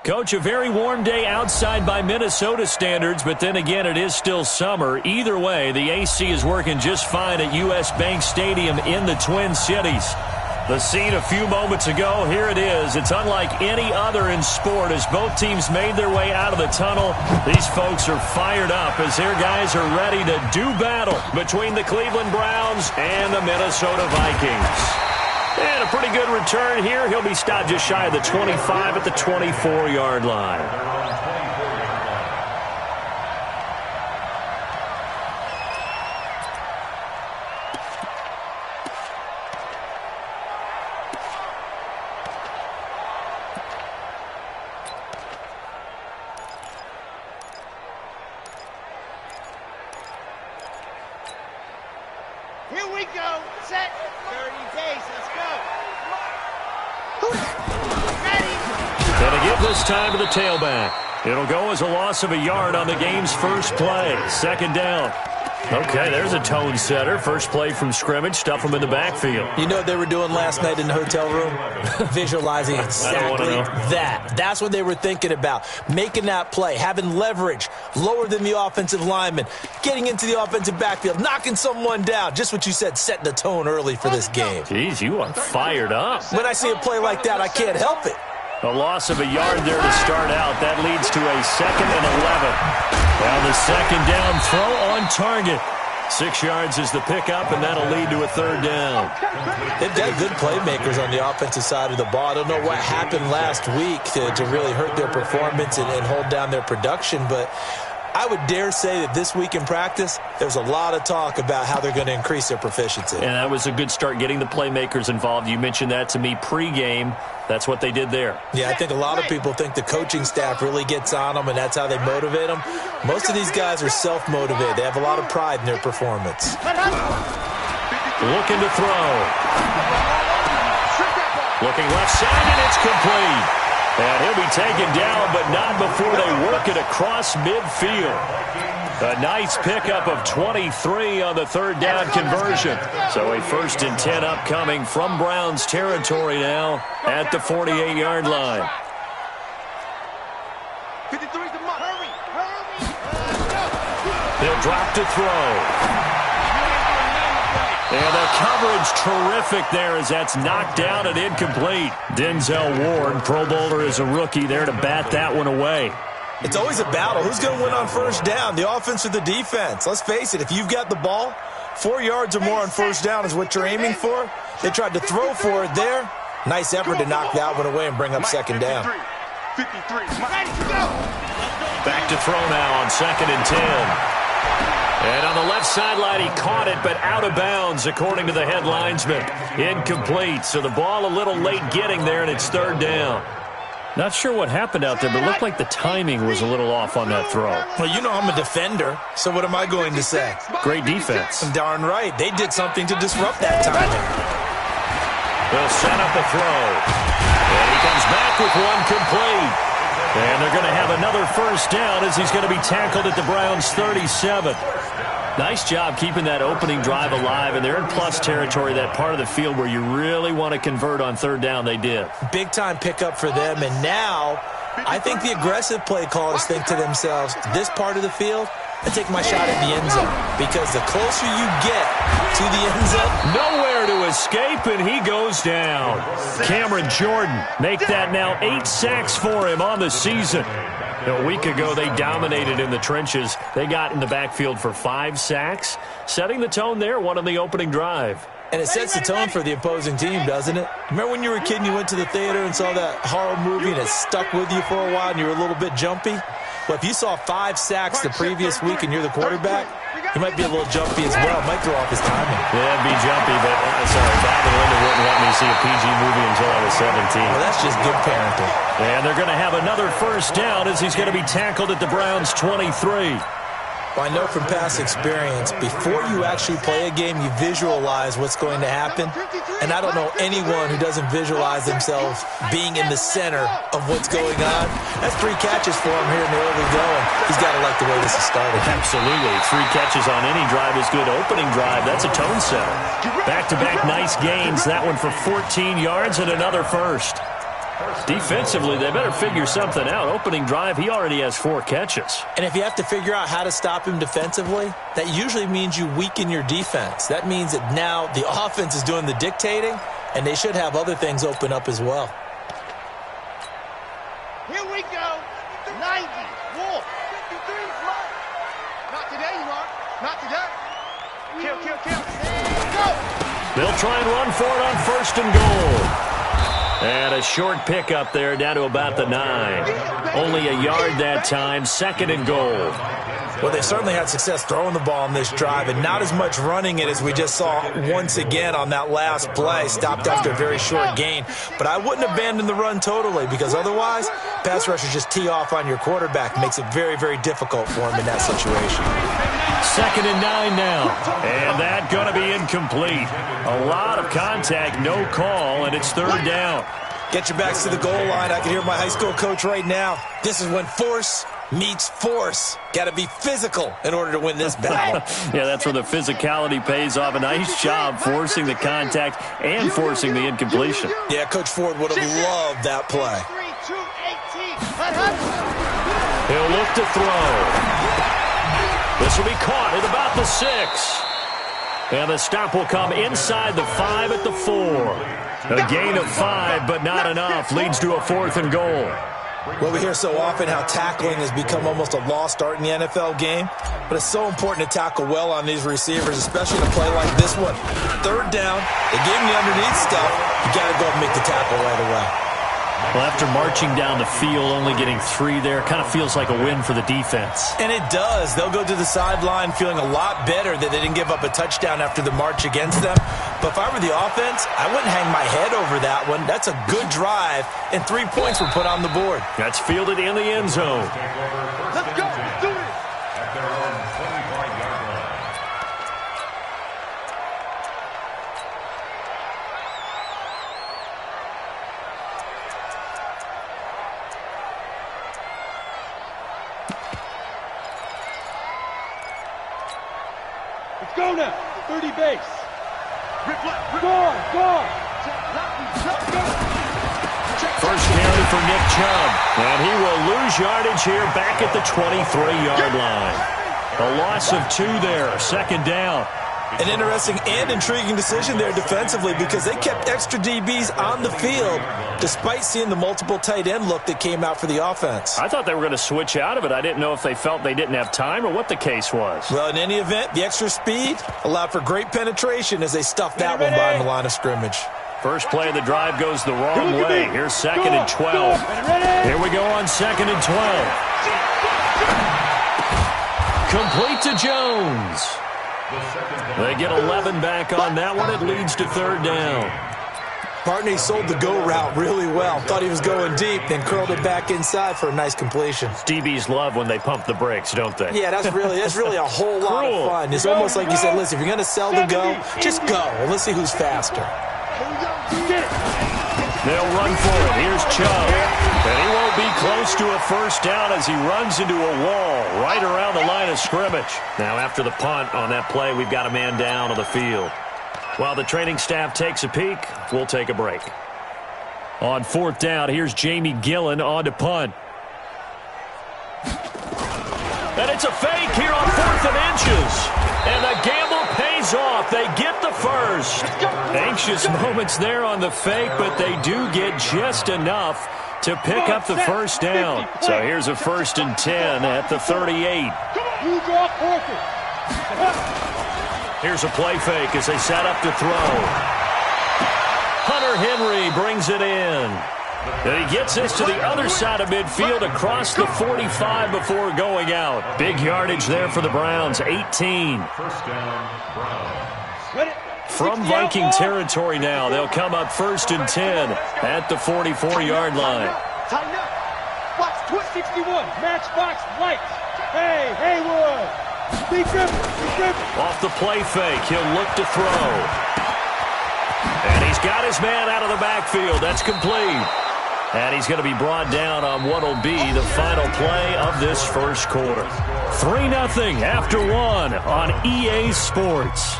Coach, a very warm day outside by Minnesota standards, but then again, it is still summer. Either way, the AC is working just fine at U.S. Bank Stadium in the Twin Cities. The scene a few moments ago, here it is. It's unlike any other in sport as both teams made their way out of the tunnel. These folks are fired up as their guys are ready to do battle between the Cleveland Browns and the Minnesota Vikings. And a pretty good return here. He'll be stopped just shy of the 25 at the 24-yard line. Here we go. Set. 30 days. Let's go. Ready. Gonna give this time to the tailback. It'll go as a loss of a yard on the game's first play. Second down. Okay, there's a tone setter. First play from scrimmage. Stuff them in the backfield. You know what they were doing last night in the hotel room? Visualizing exactly that. That's what they were thinking about. Making that play, having leverage, lower than the offensive lineman, getting into the offensive backfield, knocking someone down. Just what you said, setting the tone early for this game. Jeez, you are fired up. When I see a play like that, I can't help it. A loss of a yard there to start out. That leads to a 2nd and 11. Now the second down throw on target. 6 yards is the pickup, and that'll lead to a third down. They've got good playmakers on the offensive side of the ball. I don't know what happened last week to really hurt their performance and hold down their production, but I would dare say that this week in practice, there's a lot of talk about how they're going to increase their proficiency. And that was a good start, getting the playmakers involved. You mentioned that to me pregame. That's what they did there. Yeah, I think a lot of people think the coaching staff really gets on them, and that's how they motivate them. Most of these guys are self-motivated. They have a lot of pride in their performance. Looking to throw. Looking left side, and it's complete. And he'll be taken down, but not before they work it across midfield. A nice pickup of 23 on the third down conversion. So a 1st and 10 upcoming from Browns territory now at the 48-yard line. 53's the mark. Hurry. They'll drop to throw. And the coverage terrific there as that's knocked down and incomplete. Denzel Ward, Pro Bowler as a rookie there to bat that one away. It's always a battle. Who's going to win on first down, the offense or the defense? Let's face it, if you've got the ball, 4 yards or more on first down is what you're aiming for. They tried to throw for it there. Nice effort to knock that one away and bring up second down. 53. Ready, go. Back to throw now on 2nd and 10. And on the left sideline, he caught it, but out of bounds, according to the head linesman. Incomplete, so the ball a little late getting there, and it's third down. Not sure what happened out there, but it looked like the timing was a little off on that throw. Well, you know I'm a defender, so what am I going to say? Great defense. Darn right. They did something to disrupt that timing. They'll set up a throw. And he comes back with one complete. And they're going to have another first down as he's going to be tackled at the Browns' 37. Nice job keeping that opening drive alive, and they're in plus territory, that part of the field where you really want to convert on third down. They did. Big-time pickup for them, and now I think the aggressive play callers think to themselves, this part of the field, I take my shot at the end zone, because the closer you get to the end zone, nowhere to escape, and he goes down. Cameron Jordan, make that now 8 sacks for him on the season. A week ago, they dominated in the trenches. They got in the backfield for 5 sacks, setting the tone there, one on the opening drive. And it sets the tone for the opposing team, doesn't it? Remember when you were a kid and you went to the theater and saw that horror movie and it stuck with you for a while and you were a little bit jumpy? Well, if you saw 5 sacks the previous week and you're the quarterback, you might be a little jumpy as well. Might throw off his timing. Yeah, it'd be jumpy, but sorry, Bob and Linda wouldn't let me see a PG movie until I was 17. Well, that's just good parenting. And they're going to have another first down as he's going to be tackled at the Browns' 23. Well, I know from past experience, before you actually play a game, you visualize what's going to happen. And I don't know anyone who doesn't visualize themselves being in the center of what's going on. That's 3 catches for him here in the early going. He's got to like the way this is started. Absolutely. 3 catches on any drive is good. Opening drive, that's a tone setter. Back-to-back nice gains. That one for 14 yards and another first. Defensively, they better figure something out. Opening drive, he already has 4 catches. And if you have to figure out how to stop him defensively, that usually means you weaken your defense. That means that now the offense is doing the dictating, and they should have other things open up as well. Here we go. 90. Wolf. 53. Not today, Mark. Not today. Kill. Go. They'll try and run for it on 1st and goal. And a short pickup there down to about the 9. Only a yard that time, 2nd and goal. Well, they certainly had success throwing the ball on this drive, and not as much running it as we just saw once again on that last play, stopped after a very short gain. But I wouldn't abandon the run totally, because otherwise, pass rushers just tee off on your quarterback. Makes it very, very difficult for him in that situation. 2nd and 9 now. And that going to be incomplete. A lot of contact, no call, and it's 3rd down. Get your backs to the goal line. I can hear my high school coach right now. This is when force meets force. Got to be physical in order to win this battle. Yeah, that's where the physicality pays off. A nice job forcing the contact and forcing the incompletion. Yeah, Coach Ford would have loved that play. He'll look to throw. This will be caught at about the 6. And the stop will come inside the 5 at the 4. A gain of 5, but not enough. Leads to a 4th and goal. Well, we hear so often how tackling has become almost a lost art in the NFL game, but it's so important to tackle well on these receivers, especially in a play like this one. 3rd down, they gave him the underneath stuff. You got to go and make the tackle right away. Well, after marching down the field, only getting 3 there, kind of feels like a win for the defense. And it does. They'll go to the sideline feeling a lot better that they didn't give up a touchdown after the march against them. But if I were the offense, I wouldn't hang my head over that one. That's a good drive, and 3 points were put on the board. That's fielded in the end zone. Let's go. Do it. Go now, 30 base. Go. First carry for Nick Chubb. And he will lose yardage here back at the 23-yard line. A loss of 2 there, 2nd down. An interesting and intriguing decision there defensively because they kept extra DBs on the field despite seeing the multiple tight end look that came out for the offense. I thought they were going to switch out of it. I didn't know if they felt they didn't have time or what the case was. Well, in any event, the extra speed allowed for great penetration as they stuffed that one behind the line of scrimmage. First play of the drive goes the wrong way. Here's 2nd and 12. Here we go on 2nd and 12. Complete to Jones. They get 11 back on that one. It leads to 3rd down. Bartney sold the go route really well. Thought he was going deep, then curled it back inside for a nice completion. DBs love when they pump the brakes, don't they? Yeah, that's really a whole lot of fun. It's almost like you said, listen, if you're going to sell the go, just go. And let's see who's faster. They'll run for it. Here's Chubb. And he won't be close to a 1st down as he runs into a wall right around the line of scrimmage. Now, after the punt on that play, we've got a man down on the field. While the training staff takes a peek, we'll take a break. On 4th down, here's Jamie Gillen on to punt. And it's a fake here on 4th and inches. And the gamble pays off. They get the first. Anxious moments there on the fake, but they do get just enough to pick up the 1st down. So here's a 1st and 10 at the 38. Here's a play fake as they set up to throw. Hunter Henry brings it in. And he gets this to the other side of midfield across the 45 before going out. Big yardage there for the Browns, 18. From Viking territory now, they'll come up 1st and 10 at the 44-yard line. Tighten up. Box 61. Matchbox lights. Hey, Haywood. Be careful. Off the play fake, he'll look to throw. And he's got his man out of the backfield. That's complete. And he's going to be brought down on what will be the final play of this 1st quarter. 3-0 after 1 on EA Sports.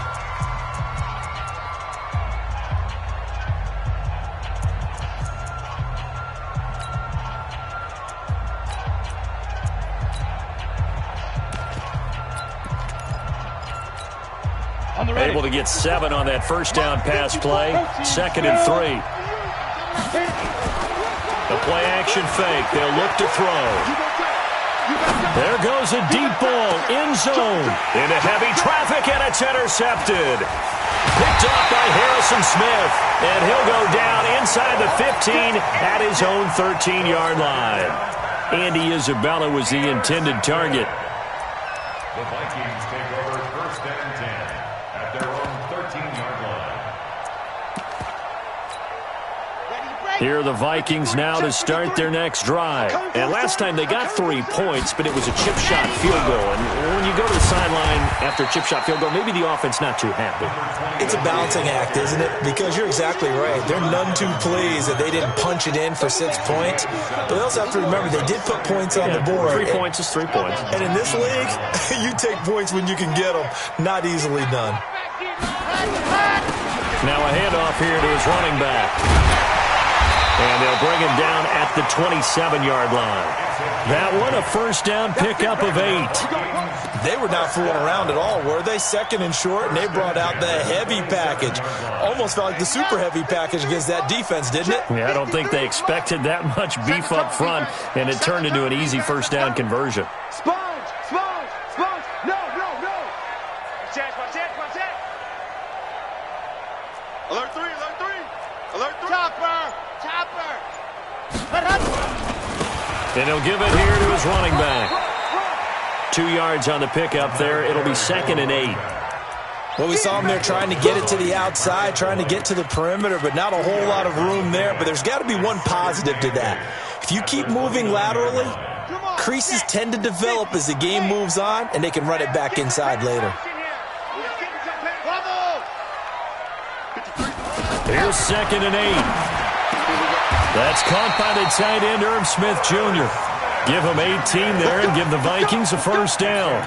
Able to get 7 on that first down pass play. 2nd and 3. The play action fake. They'll look to throw. There goes a deep ball. End zone. Into heavy traffic, and it's intercepted. Picked off by Harrison Smith. And he'll go down inside the 15 at his own 13-yard line. Andy Isabella was the intended target. The Vikings take over 1st and 10 at their own 13-yard line. Here are the Vikings now to start their next drive. And last time they got 3 points, but it was a chip shot field goal. And when you go to the sideline after a chip shot field goal, maybe the offense not too happy. It's a balancing act, isn't it? Because you're exactly right. They're none too pleased that they didn't punch it in for 6 points. But they also have to remember they did put points on the board. 3 points is 3 points. And in this league, you take points when you can get them. Not easily done. Now a handoff here to his running back. And they'll bring him down at the 27-yard line. That one a first down pickup of 8. They were not fooling around at all, were they? 2nd and short, and they brought out the heavy package. Almost felt like the super heavy package against that defense, didn't it? Yeah, I don't think they expected that much beef up front, and it turned into an easy first down conversion. Sponge! No! Alert 3! Chopper! And he'll give it here to his running back. 2 yards on the pickup there. It'll be 2nd and 8. Well, we saw him there trying to get it to the outside, trying to get to the perimeter, but not a whole lot of room there. But there's got to be one positive to that. If you keep moving laterally, creases tend to develop as the game moves on, and they can run it back inside later. Here's 2nd and 8. That's caught by the tight end, Irv Smith Jr. Give him 18 there and give the Vikings a first down.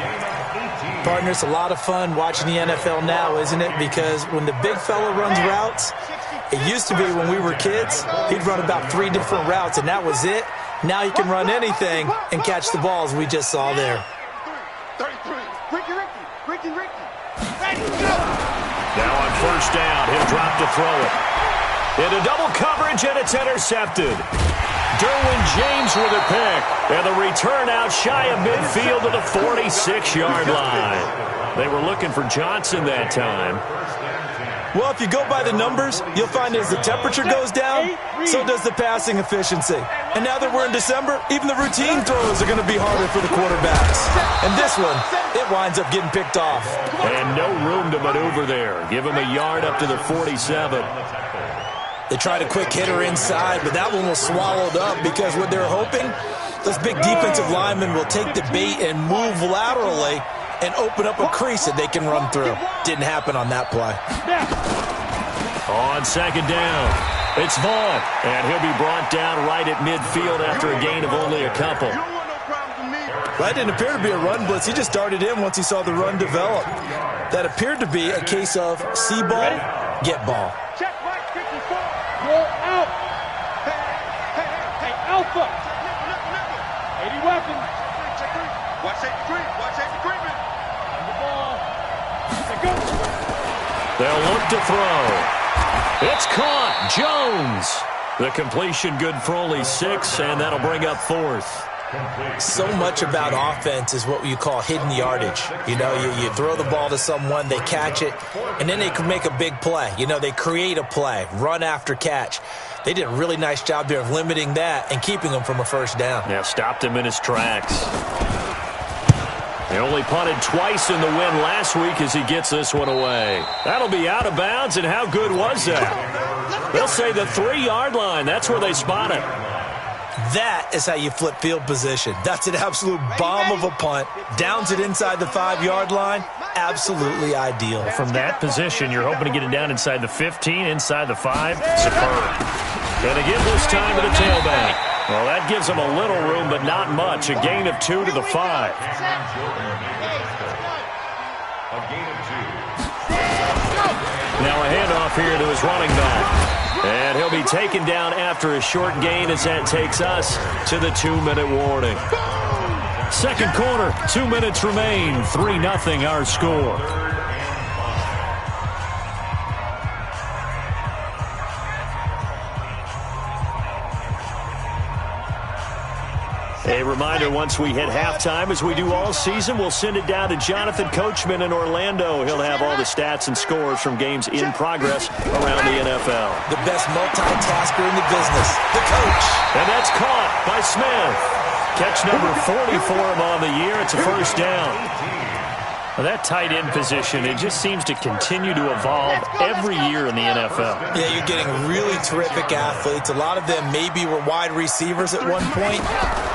Partner, it's a lot of fun watching the NFL now, isn't it? Because when the big fella runs routes, it used to be when we were kids, he'd run about 3 different routes, and that was it. Now he can run anything and catch the balls we just saw there. 33. Ricky. Now on first down, he'll drop to throw it. Into double coverage, and it's intercepted. Derwin James with a pick. And the return out shy of midfield to the 46-yard line. They were looking for Johnson that time. Well, if you go by the numbers, you'll find as the temperature goes down, so does the passing efficiency. And now that we're in December, even the routine throws are going to be harder for the quarterbacks. And this one, it winds up getting picked off. And no room to maneuver there. Give him a yard up to the 47. They tried a quick hitter inside, but that one was swallowed up because what they're hoping, those big defensive linemen will take the bait and move laterally and open up a crease that they can run through. Didn't happen on that play. On 2nd down, it's Vaughn, and he'll be brought down right at midfield after a gain of only a couple. That didn't appear to be a run blitz. He just started in once he saw the run develop. That appeared to be a case of see ball, get ball. Check Mike 54. Roll out. Hey, Alpha. 80 weapons. Watch safety treatment. On the ball. Go. They'll look to throw. It's caught. Jones. The completion good for only 6, and that'll bring up 4th. So much about offense is what you call hidden yardage. You know, you throw the ball to someone, they catch it, and then they can make a big play. You know, they create a play, run after catch. They did a really nice job there of limiting that and keeping him from a first down. Yeah, stopped him in his tracks. They only punted twice in the win last week as he gets this one away. That'll be out of bounds, and how good was that? They'll say the 3-yard line. That's where they spot it. That is how you flip field position. That's an absolute bomb of a punt. Downs it inside the 5-yard line. Absolutely ideal. From that position, you're hoping to get it down inside the 15, inside the 5. Superb. Going to give this time to the tailback. Well, that gives them a little room, but not much. A gain of 2 to the 5. Now a handoff here to his running back. And he'll be taken down after a short gain as that takes us to the 2-minute warning. Second quarter, 2 minutes remain. 3-0 our score. A reminder, once we hit halftime, as we do all season, we'll send it down to Jonathan Coachman in Orlando. He'll have all the stats and scores from games in progress around the NFL. The best multitasker in the business, the coach. And that's caught by Smith. Catch number 40 for him on the year. It's a first down. Well, that tight end position, it just seems to continue to evolve every year in the NFL. Yeah, you're getting really terrific athletes. A lot of them maybe were wide receivers at one point.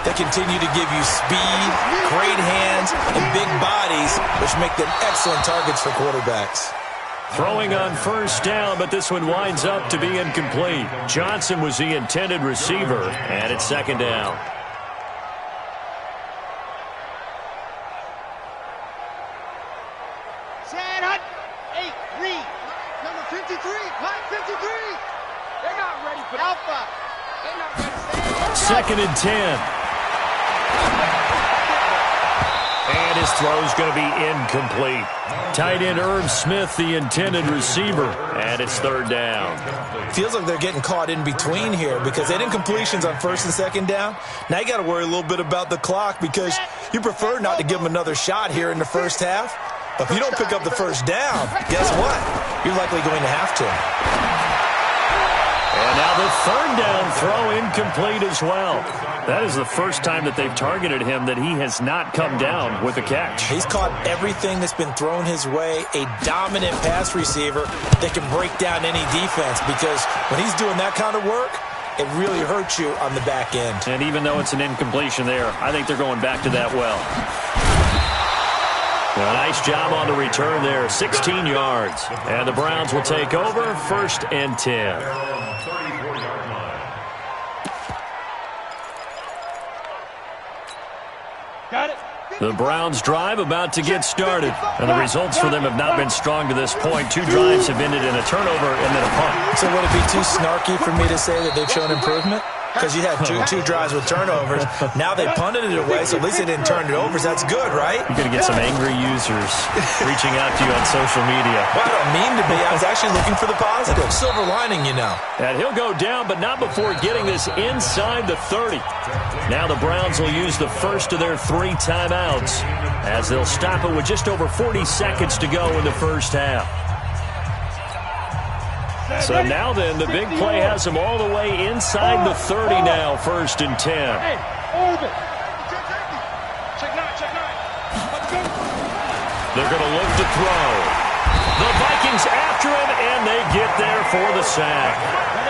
They continue to give you speed, great hands, and big bodies, which make them excellent targets for quarterbacks. Throwing on first down, but this one winds up to be incomplete. Johnson was the intended receiver, and it's second down. Second and 10. And his throw's going to be incomplete. Tight end Irv Smith, the intended receiver, and it's third down. Feels like they're getting caught in between here because they didn't incompletions on first and second down. Now you got to worry a little bit about the clock because you prefer not to give them another shot here in the first half. But if you don't pick up the first down, guess what? You're likely going to have to. And now the third down throw incomplete as well. That is the first time that they've targeted him that he has not come down with a catch. He's caught everything that's been thrown his way, a dominant pass receiver that can break down any defense because when he's doing that kind of work, it really hurts you on the back end. And even though it's an incompletion there, I think they're going back to that well. A nice job on the return there, 16 yards. And the Browns will take over, first and 10. Got it. The Browns drive about to get started. And the results for them have not been strong to this point. 2 drives have ended in a turnover and then a punt. So would it be too snarky for me to say that they've shown improvement? Because you had two drives with turnovers. Now they punted it away, so at least they didn't turn it over. So that's good, right? You're going to get some angry users reaching out to you on social media. Well, I don't mean to be. I was actually looking for the positive. Silver lining, you know. And he'll go down, but not before getting this inside the 30. Now the Browns will use the first of their 3 timeouts as they'll stop it with just over 40 seconds to go in the first half. So now then, the big play has them all the way inside the 30 now, first and 10. Hey, orbit. Check 9, check 9. Let's go. They're going to look to throw. The Vikings after him, and they get there for the sack.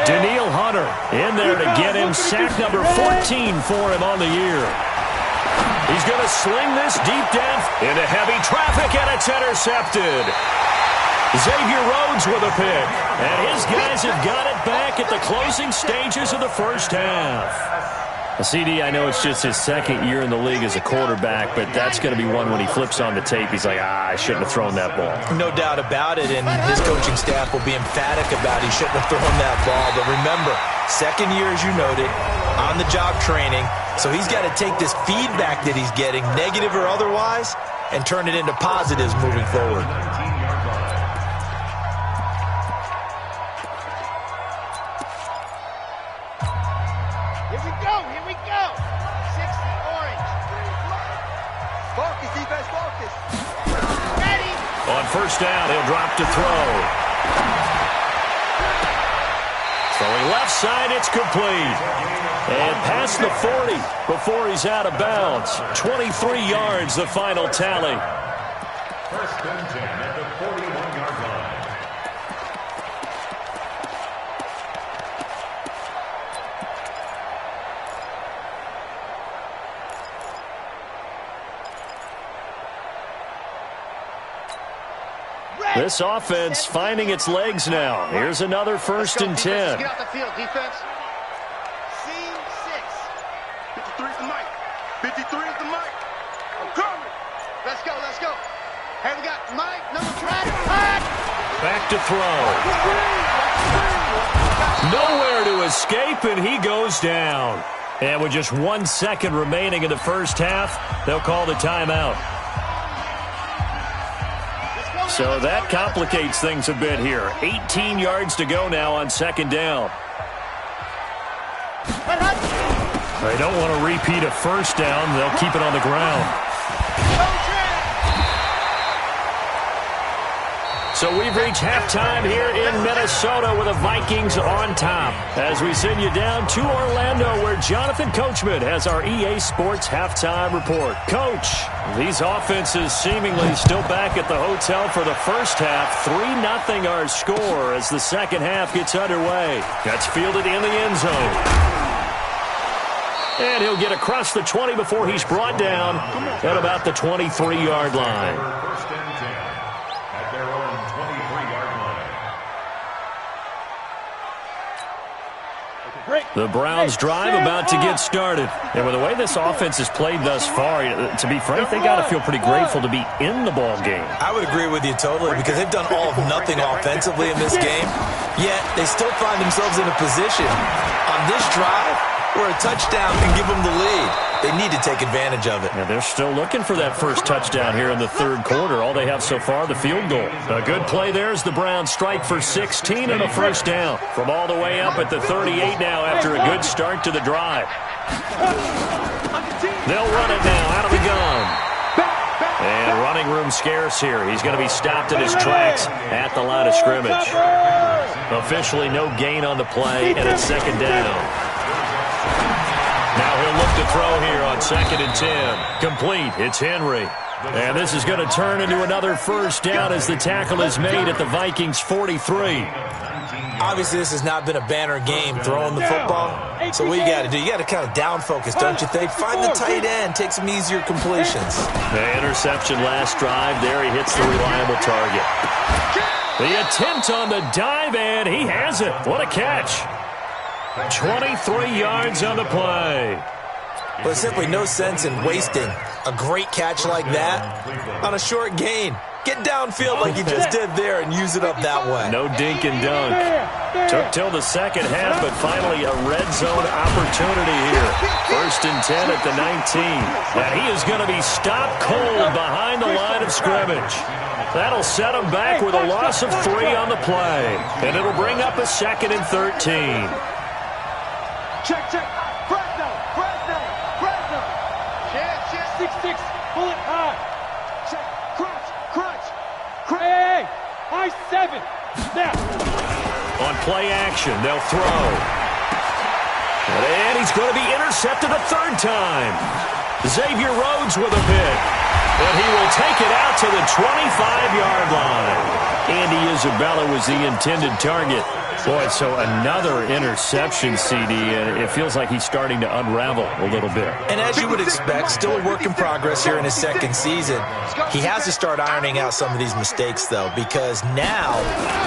Danielle Hunter in there to get him sack number 14 for him on the year. He's going to sling this deep down into heavy traffic, and it's intercepted. Xavier Rhodes with a pick. And his guys have got it back at the closing stages of the first half. CD, I know it's just his second year in the league as a quarterback, but that's going to be one when he flips on the tape. He's like, I shouldn't have thrown that ball. No doubt about it, and his coaching staff will be emphatic about he shouldn't have thrown that ball. But remember, second year, as you noted, on-the-job training. So he's got to take this feedback that he's getting, negative or otherwise, and turn it into positives moving forward. On first down, he'll drop to throw. Throwing left side, it's complete. And past the 40 before he's out of bounds. 23 yards, the final tally. First and 10 at the 41-yard line. This offense finding its legs now. Here's another first and 10. Get off the field, defense. Scene 6. 53 is the mic. 53 is the mic. I'm coming. Let's go, let's go. Hey, we got Mike, number 3. Back to throw. Nowhere to escape, and he goes down. And with just 1 second remaining in the first half, they'll call the timeout. So that complicates things a bit here. 18 yards to go now on second down. They don't want to repeat a first down. They'll keep it on the ground. So we've reached halftime here in Minnesota with the Vikings on top. As we send you down to Orlando, where Jonathan Coachman has our EA Sports halftime report. Coach, these offenses seemingly still back at the hotel for the first half. 3-0 our score as the second half gets underway. That's fielded in the end zone. And he'll get across the 20 before he's brought down at about the 23-yard line. First and 10 at their own 23-yard line. The Browns drive about to get started. And with the way this offense has played thus far, to be frank, they got to feel pretty grateful to be in the ball game. I would agree with you totally because they've done all of nothing offensively in this game, yet they still find themselves in a position on this drive where a touchdown can give them the lead. They need to take advantage of it. And they're still looking for that first touchdown here in the third quarter. All they have so far, the field goal. A good play there as the Browns strike for 16 and a first down. From all the way up at the 38 now after a good start to the drive. They'll run it now out of the gun. And running room scarce here. He's going to be stopped in his tracks at the line of scrimmage. Officially no gain on the play, and it's second down. Now he'll look to throw here on 2nd and 10. Complete. It's Henry. And this is going to turn into another first down as the tackle is made at the Vikings 43. Obviously, this has not been a banner game throwing the football. So what you got to do, you got to kind of down focus, don't you think? Find the tight end, take some easier completions. The interception last drive. There he hits the reliable target. The attempt on the dive, and he has it. What a catch. 23 yards on the play. Well, there's simply no sense in wasting a great catch like that on a short gain. Get downfield like you just did there and use it up that way. No dink and dunk. Took till the second half, but finally a red zone opportunity here. 1st and 10 at the 19. And he is going to be stopped cold behind the line of scrimmage. That'll set him back with a loss of 3 on the play. And it'll bring up a 2nd and 13. Check. Fresno. 6-6. Pull it high. Check. Crunch. Hey. I-7. Now. On play action, they'll throw. And he's going to be intercepted a 3rd time. Xavier Rhodes with a pick. And he will take it out to the 25-yard line. Andy Isabella was the intended target. Boy, so another interception, CD, and it feels like he's starting to unravel a little bit. And as you would expect, still a work in progress here in his second season. He has to start ironing out some of these mistakes, though, because now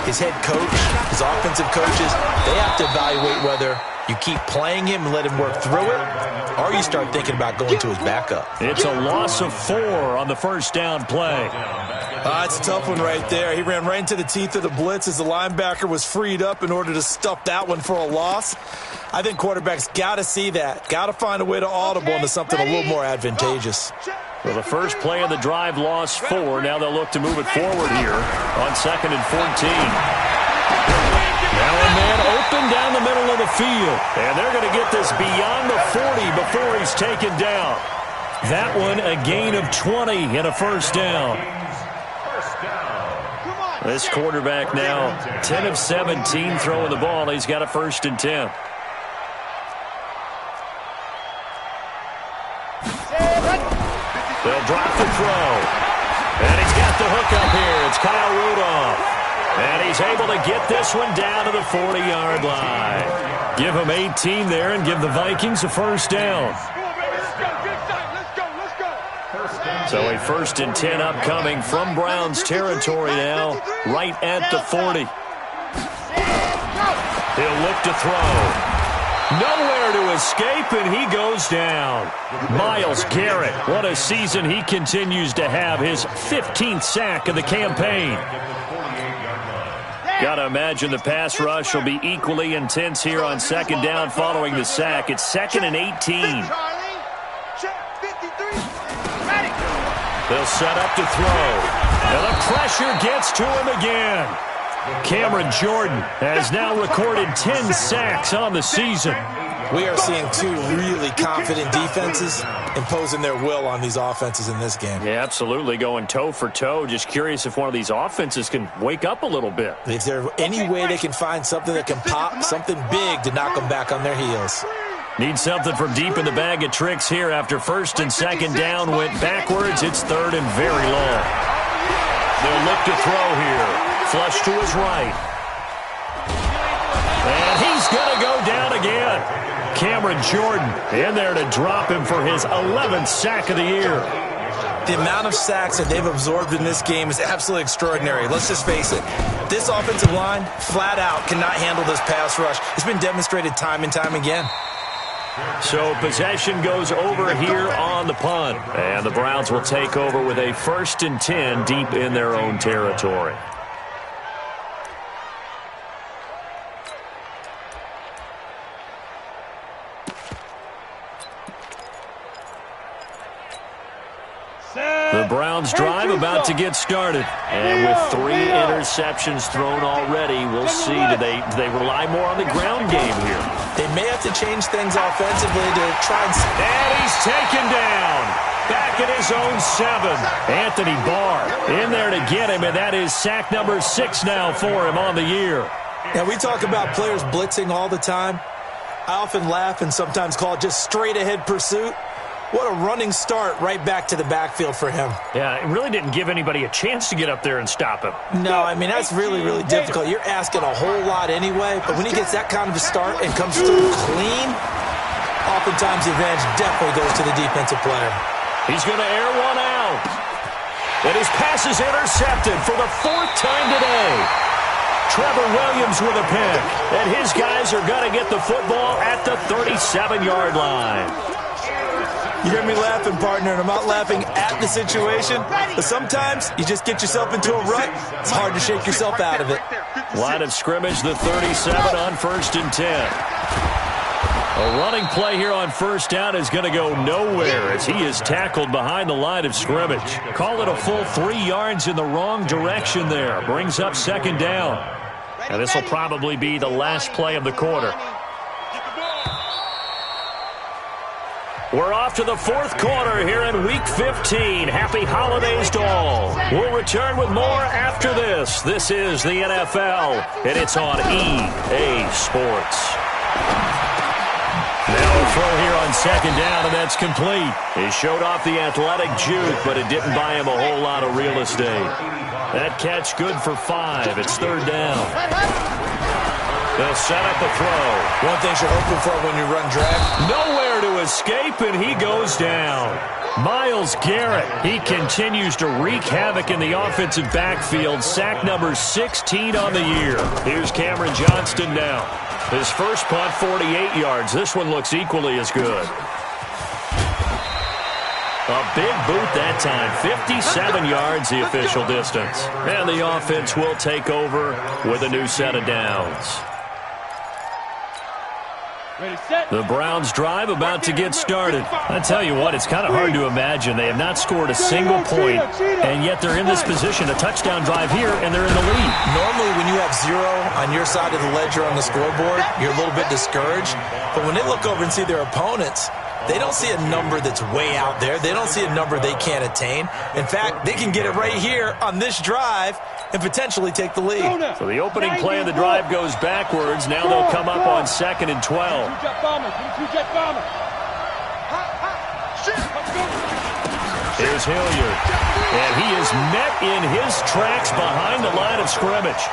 his head coach, his offensive coaches, they have to evaluate whether you keep playing him and let him work through it, or you start thinking about going to his backup. It's a loss of 4 on the first down play. It's a tough one right there. He ran right into the teeth of the blitz as the linebacker was freed up in order to stuff that one for a loss. I think quarterbacks got to see that. Got to find a way to audible into something a little more advantageous. Well, the first play of the drive lost 4. Now they'll look to move it forward here on 2nd and 14. Now a man open down the middle of the field. And they're going to get this beyond the 40 before he's taken down. That one a gain of 20 and a first down. This quarterback now 10 of 17 throwing the ball. He's got a 1st and 10. They'll drop the throw. And he's got the hook up here. It's Kyle Rudolph. And he's able to get this one down to the 40-yard line. Give him 18 there and give the Vikings a first down. So a 1st and 10 upcoming from Browns territory now, right at the 40. He'll look to throw. Nowhere to escape, and he goes down. Myles Garrett, what a season he continues to have. His 15th sack of the campaign. Got to imagine the pass rush will be equally intense here on 2nd down following the sack. It's 2nd and 18. They'll set up to throw. And the pressure gets to him again. Cameron Jordan has now recorded 10 sacks on the season. We are seeing two really confident defenses imposing their will on these offenses in this game. Yeah, absolutely, going toe for toe. Just curious if one of these offenses can wake up a little bit. If there's any way they can find something that can pop, something big to knock them back on their heels. Need something from deep in the bag of tricks here after first and second down went backwards. It's third and very long. They'll look to throw here. Flush to his right. And he's going to go down again. Cameron Jordan in there to drop him for his 11th sack of the year. The amount of sacks that they've absorbed in this game is absolutely extraordinary. Let's just face it. This offensive line, flat out, cannot handle this pass rush. It's been demonstrated time and time again. So possession goes over here on the punt. And the Browns will take over with a 1st and 10 deep in their own territory. The Browns drive about to get started. And with 3 interceptions thrown already, we'll see. Do they rely more on the ground game here? They may have to change things offensively to try and he's taken down. Back at his own 7. Anthony Barr in there to get him, and that is sack number 6 now for him on the year. Now, we talk about players blitzing all the time. I often laugh and sometimes call it just straight-ahead pursuit. What a running start right back to the backfield for him. Yeah, it really didn't give anybody a chance to get up there and stop him. No, I mean, that's really, really difficult. You're asking a whole lot anyway, but when he gets that kind of a start and comes through clean, oftentimes the advantage definitely goes to the defensive player. He's going to air one out. And his pass is intercepted for the 4th time today. Trevor Williams with a pick. And his guys are going to get the football at the 37-yard line. You hear me laughing, partner, and I'm not laughing at the situation, but sometimes you just get yourself into a rut. It's hard to shake yourself out of it. Line of scrimmage, the 37 on 1st and 10. A running play here on 1st down is going to go nowhere as he is tackled behind the line of scrimmage. Call it a full 3 yards in the wrong direction there. Brings up 2nd down. And this will probably be the last play of the quarter. We're off to the 4th quarter here in Week 15. Happy holidays to all. We'll return with more after this. This is the NFL, and it's on EA Sports. Now a throw here on 2nd down, and that's complete. He showed off the athletic juke, but it didn't buy him a whole lot of real estate. That catch good for 5. It's 3rd down. They'll set up a throw. One thing you're hoping for when you run drag. Nowhere to escape, and he goes down. Myles Garrett, he continues to wreak havoc in the offensive backfield. Sack number 16 on the year. Here's Cameron Johnston now. His first punt, 48 yards. This one looks equally as good. A big boot that time. 57 yards, the official distance. And the offense will take over with a new set of downs. The Browns drive about to get started. I tell you what, it's kind of hard to imagine. They have not scored a single point, and yet they're in this position. A touchdown drive here, and they're in the lead. Normally, when you have 0 on your side of the ledger on the scoreboard, you're a little bit discouraged. But when they look over and see their opponents, they don't see a number that's way out there. They don't see a number they can't attain. In fact, they can get it right here on this drive and potentially take the lead. So the opening play of the drive goes backwards. Now they'll come up on 2nd and 12. Here's Hilliard. And he is met in his tracks behind the line of scrimmage.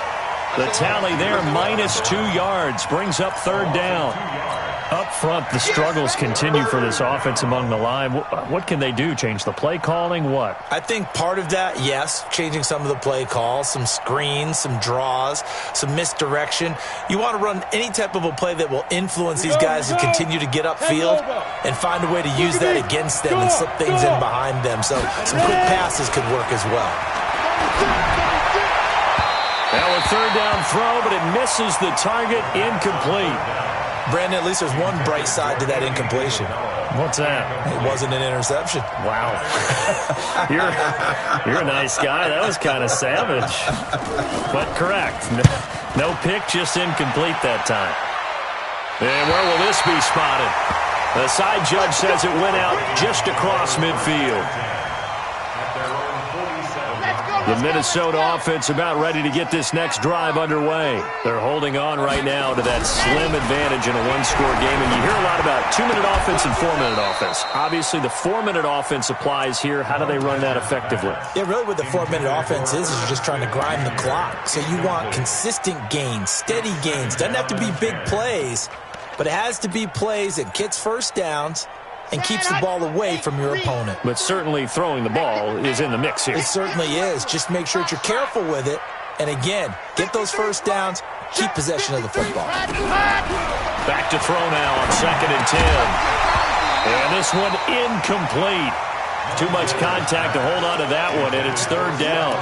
The tally there, -2 yards, brings up 3rd down. Up front, the struggles continue for this offense among the line. What can they do? Change the play calling? What? I think part of that, yes, changing some of the play calls, some screens, some draws, some misdirection. You want to run any type of a play that will influence these guys to continue to get upfield and find a way to use that against them and slip things in behind them. So some quick passes could work as well. Now a 3rd down throw, but it misses the target, incomplete. Brandon, at least there's one bright side to that incompletion. What's that? It wasn't an interception. Wow. You're a nice guy. That was kind of savage. But correct. No pick, just incomplete that time. And where will this be spotted? The side judge says it went out just across midfield. The Minnesota offense about ready to get this next drive underway. They're holding on right now to that slim advantage in a one-score game. And you hear a lot about 2-minute offense and 4-minute offense. Obviously, the 4-minute offense applies here. How do they run that effectively? Yeah, really what the 4-minute offense is you're just trying to grind the clock. So you want consistent gains, steady gains. Doesn't have to be big plays, but it has to be plays that gets first downs and keeps the ball away from your opponent. But certainly throwing the ball is in the mix here. It certainly is. Just make sure that you're careful with it. And again, get those first downs, keep possession of the football. Back to throw now on 2nd and 10. And this one incomplete. Too much contact to hold on to that one, and it's 3rd down.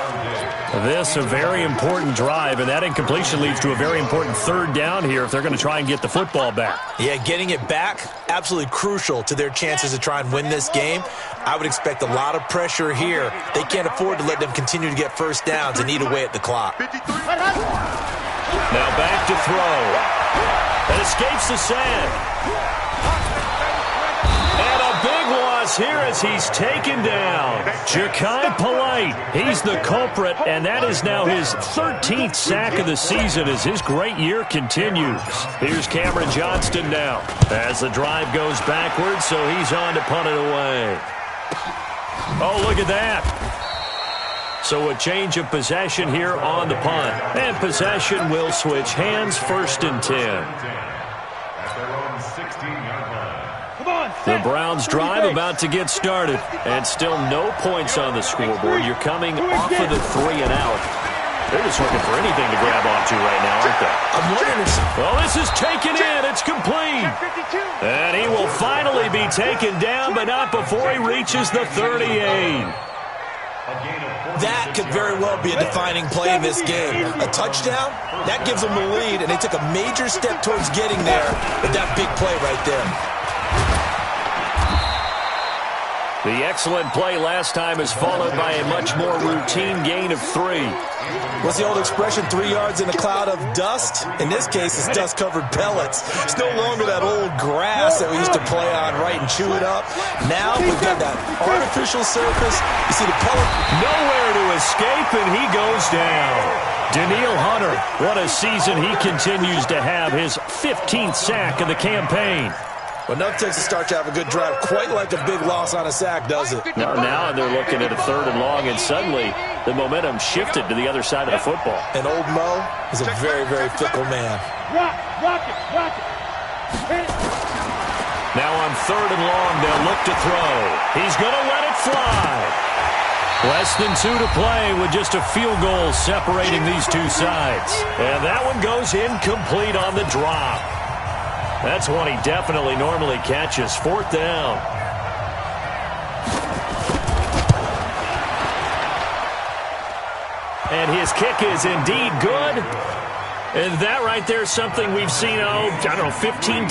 This a very important drive, and that incompletion leads to a very important 3rd down here if they're going to try and get the football back. Yeah, getting it back, absolutely crucial to their chances to try and win this game. I would expect a lot of pressure here. They can't afford to let them continue to get first downs and eat away at the clock. Now back to throw. That escapes the sand. And a big loss here as he's taken down. Ja'Kai Polite, he's the culprit, and that is now his 13th sack of the season as his great year continues. Here's Cameron Johnston now as the drive goes backwards, so he's on to punt it away. Oh, look at that. So a change of possession here on the punt. And possession will switch hands, 1st and 10. The Browns drive about to get started. And still no points on the scoreboard. You're coming off of the 3 and out. They're just looking for anything to grab onto right now, aren't they? I'm wondering if... Well, this is taken in. It's complete. And he will finally be taken down, but not before he reaches the 38. That could very well be a defining play in this game. A touchdown, that gives them the lead, and they took a major step towards getting there with that big play right there. The excellent play last time is followed by a much more routine gain of 3. What's the old expression, 3 yards in a cloud of dust? In this case, it's dust-covered pellets. It's no longer that old grass that we used to play on, right, and chew it up. Now we've got that artificial surface. You see the pellet. Nowhere to escape, and he goes down. Danielle Hunter, what a season he continues to have, his 15th sack of the campaign. Well, enough takes to start to have a good drive, quite like a big loss on a sack, does it? Now they're looking at a 3rd and long, and suddenly the momentum shifted to the other side of the football. And old Mo is a very, very fickle man. Rock it. Now on 3rd and long, they'll look to throw. He's going to let it fly. Less than 2 to play with just a field goal separating these two sides. And that one goes incomplete on the drop. That's one he definitely normally catches. 4th down. And his kick is indeed good. And that right there is something we've seen, 15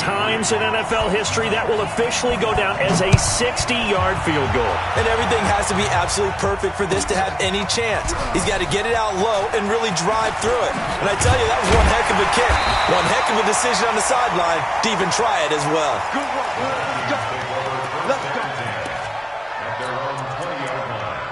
times in NFL history. That will officially go down as a 60-yard field goal. And everything has to be absolutely perfect for this to have any chance. He's got to get it out low and really drive through it. And I tell you, that was one heck of a kick. One heck of a decision on the sideline to even try it as well. Good work. Let's go. At their own 20-yard line.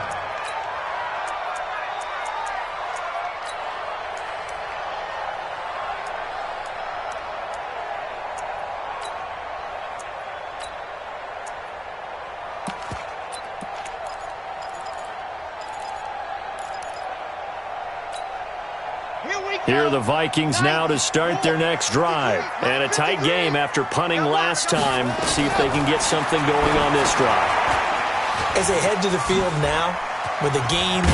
Here are the Vikings now to start their next drive. And a tight game after punting last time. See if they can get something going on this drive. As they head to the field now, with the game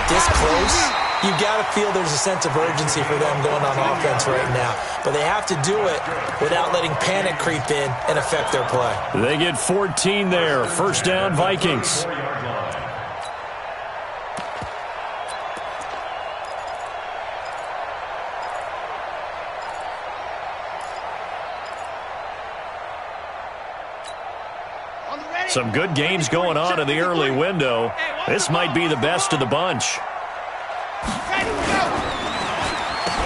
this close, you've got to feel there's a sense of urgency for them going on offense right now. But they have to do it without letting panic creep in and affect their play. They get 14 there. 1st down, Vikings. Some good games going on in the early window. This might be the best of the bunch.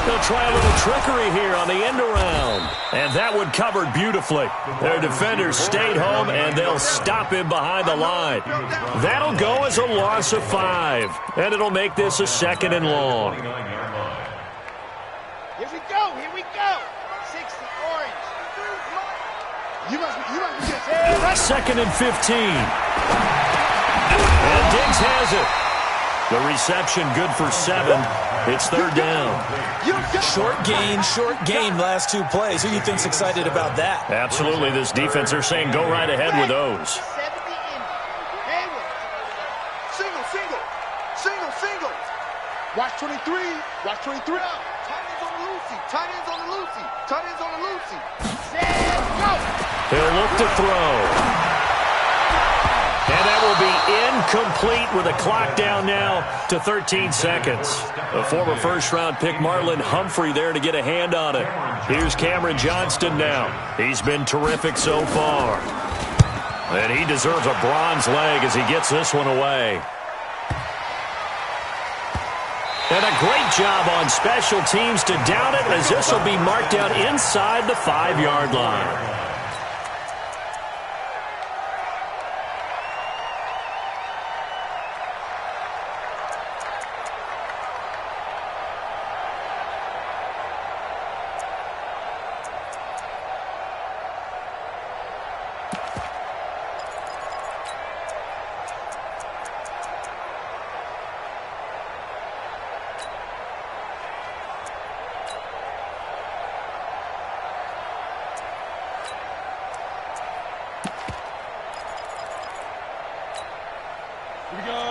They'll try a little trickery here on the end around. And that one covered beautifully. Their defenders stayed home, and they'll stop him behind the line. That'll go as a loss of 5. And it'll make this a 2nd and long. Here we go. 60 orange. You must be 2nd and 15. And Diggs has it. The reception good for 7. It's 3rd down. Short gain last 2 plays. Who do you think's excited about that? Absolutely. This defense, they're saying go right ahead with those. 70 Single. Watch 23. Tight ends on the loosey. Set, go. He'll look to throw. And that will be incomplete with a clock down now to 13 seconds. A former first-round pick, Marlon Humphrey, there to get a hand on it. Here's Cameron Johnston now. He's been terrific so far. And he deserves a bronze leg as he gets this one away. And a great job on special teams to down it, as this will be marked out inside the 5-yard line.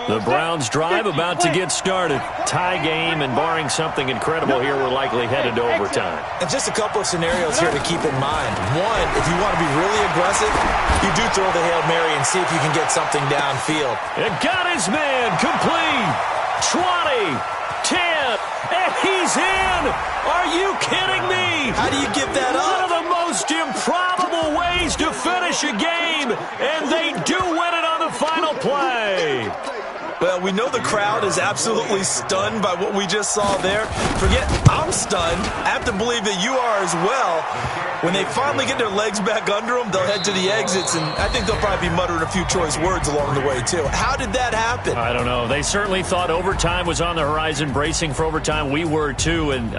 The Browns drive about to get started. Tie game, and barring something incredible here, we're likely headed to overtime. And just a couple of scenarios here to keep in mind. One, if you want to be really aggressive, you do throw the Hail Mary and see if you can get something downfield. And got his man complete. 20, 10, and he's in. Are you kidding me? How do you give that up? One of the most improbable ways to finish a game, and they do win it on the final play. Well, we know the crowd is absolutely stunned by what we just saw there. I'm stunned. I have to believe that you are as well. When they finally get their legs back under them, they'll head to the exits, and I think they'll probably be muttering a few choice words along the way, too. How did that happen? I don't know. They certainly thought overtime was on the horizon, bracing for overtime. We were, too, and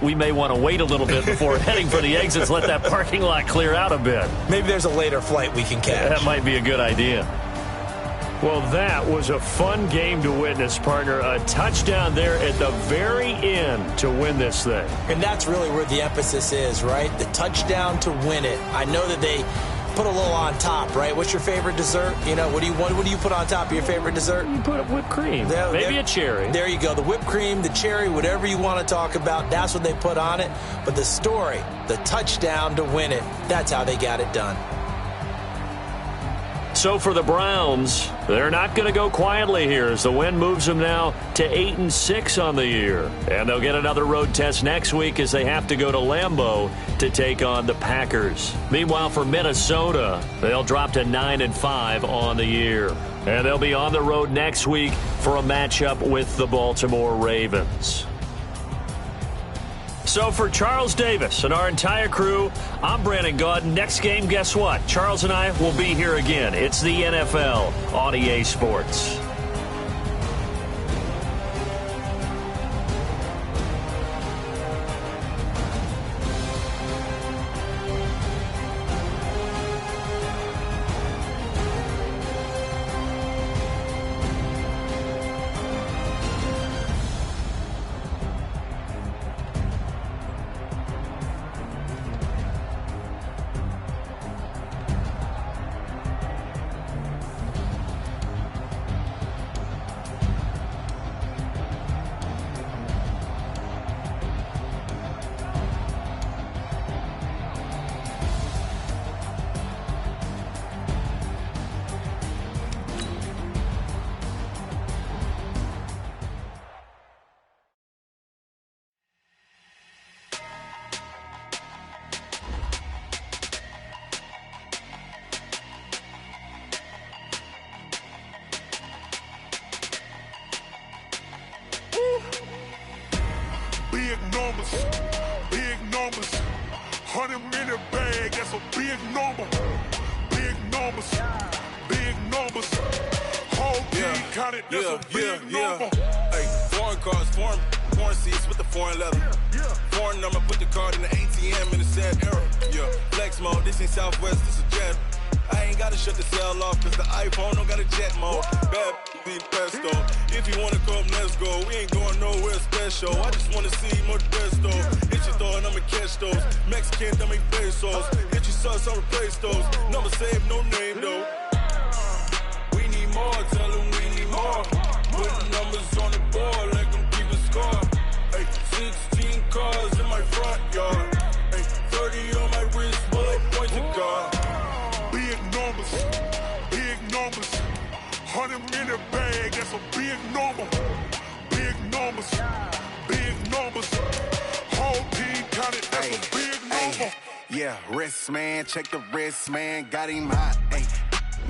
we may want to wait a little bit before heading for the exits, let that parking lot clear out a bit. Maybe there's a later flight we can catch. That might be a good idea. Well, that was a fun game to witness, partner. A touchdown there at the very end to win this thing. And that's really where the emphasis is, right? The touchdown to win it. I know that they put a little on top, right? What's your favorite dessert? You know, what do you put on top of your favorite dessert? You put whipped cream. Maybe a cherry. There you go. The whipped cream, the cherry, whatever you want to talk about, that's what they put on it. But the story, the touchdown to win it, that's how they got it done. So for the Browns, they're not going to go quietly here as the win moves them now to 8-6 on the year. And they'll get another road test next week as they have to go to Lambeau to take on the Packers. Meanwhile, for Minnesota, they'll drop to 9-5 on the year. And they'll be on the road next week for a matchup with the Baltimore Ravens. So for Charles Davis and our entire crew, I'm Brandon Gaudin. Next game, guess what? Charles and I will be here again. It's the NFL on EA Sports. a big number. Big numbers, big numbers. Whole team counted, that's a big number. Hey, foreign cars, foreign seats with the foreign leather. Foreign number, put the card in the ATM in the sad era. Yeah, flex mode, this ain't Southwest, this a jet. I ain't gotta shut the cell off, cause the iPhone don't got a jet mode. Bad be pesto. If you wanna come, let's go. We ain't going nowhere special. I just wanna see more pesto. Hit your thought, I'ma catch those. Mexican, dumb make pesos. Hit your sus, I'll replace those. Number saved, no name though. We need more, tell them we need more. Putting numbers on the board like I'm keeping score. Hey, 16 cars in my front yard. Hey, 30 on my wrist, bullet point to God. Big numbers, big numbers. 100 in the bag, that's a big number. Big numbers, big numbers. Whole team counted, that's a big number. Yeah, wrist man, check the wrist man, got him hot. Ay,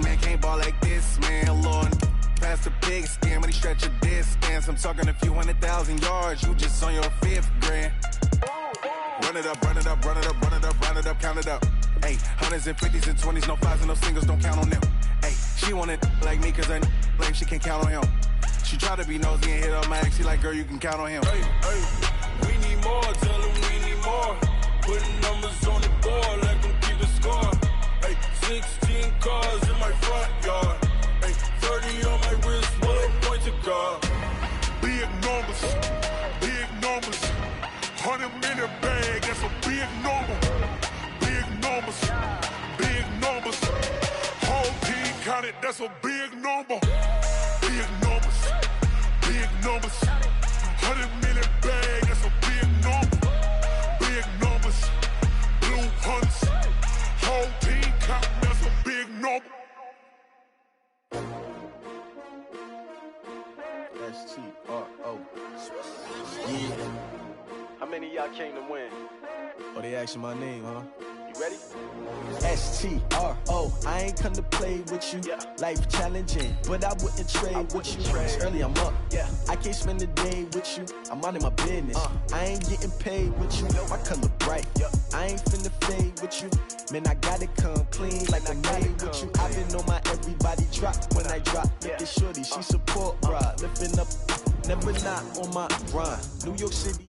man can't ball like this, man. Lord, past the pig skin, when he stretch a distance. I'm talking a few 100,000 yards, you just on your 5th grand. Run it up, run it up, run it up, run it up, run it up, count it up. Ay, hundreds and 50s and 20s, no 5s and no singles, don't count on them. Ay, she want it like me, cause I blame she can't count on him. She try to be nosy and hit up my ex, she like, girl, you can count on him. Hey, hey, we need more, tell them we need more. Putting numbers on the board like I'm keeping score. Hey, 16 cars in my front yard. Hey, 30 on my wrist, bullet point to God. Big numbers, big numbers. 100 in the bag, that's a big number. Big numbers, big numbers. Whole team counted, that's a big number. Big numbers, big numbers. 100 in the bag, that's a big number. Big numbers, blue hunts. Whole team counting, that's a big number. S-T-R-O. Yeah. How many of y'all came to win? Oh, they asking my name, huh? You ready? S-T-R-O. I ain't come to play with you. Yeah. Life challenging, but I wouldn't trade with you. It's early, I'm up. Yeah. I can't spend the day with you. I'm minding my business. I ain't getting paid with you. My color bright. I ain't finna fade with you. Man, I gotta come clean like I made with you. I been on my everybody drop when I drop. Look at shorty, she support ride. Lifting up, never not on my grind. New York City.